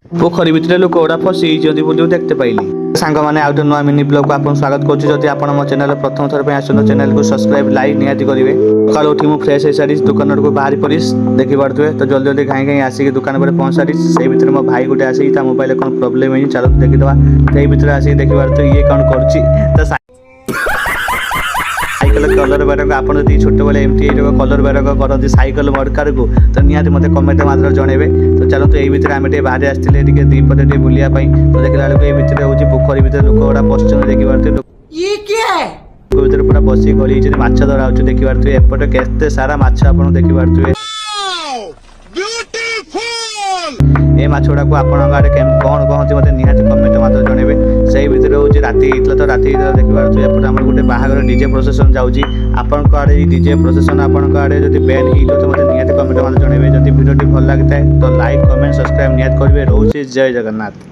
पोखरी भितर लोक गुड़ा फसी देखते पाइली सांग मैंने आउ नुआ मिनी ब्लॉग को आपको स्वागत करुँच आप मो चैनल प्रथम थर आसन चैनल को सब्सक्राइब लाइक निहाती करेंगे सकाल उठी मुझे फ्रेश हो सारी दुकान को बाहरी पड़ी देखी पारे तो जल्दी जल्दी घाई घाई आसिक दुकान पर पहुँच सारी से भर मो भाई गोटे आसिक मोबाइल कौन प्रोब्लेम है चलो देखीदे से भर आसिक देखी पारे ये कौन कर साइकेल कलर बारक आप छोट बेले एमती कलर बारक करती साइकेल मडकार को तो निहाती मत कमेंट मात्र जनइबे तो चलो तो ये आम बाहर आसते दीपटे बुलापाई तो देखला बेलू ये हूँ पोखरी भर लोक गुड़ा पश्चिम देखी पारे पूरा बस गली माछ धरा देखी पारे एपटे केते सारा माछ आप देखी पारे ये माछ गुड़ा को आपण गाड़े कौन कहते मतलब निहाती कमेंट मात्र जनइबे से भर हूँ राति तो राति देखी पारे एपटे आम गोटे बाहागर डीजे प्रोसेसन जाऊँगी आपण आड़े डीजे प्रोसेसन आपण आड़े जब बैन हो मतलब निहाती कमेंट मात्र जनइबे जब वीडियो भल लगी तो लाइक कमेंट सब्सक्राइब निहाती करेंगे रोचे जय जगन्नाथ।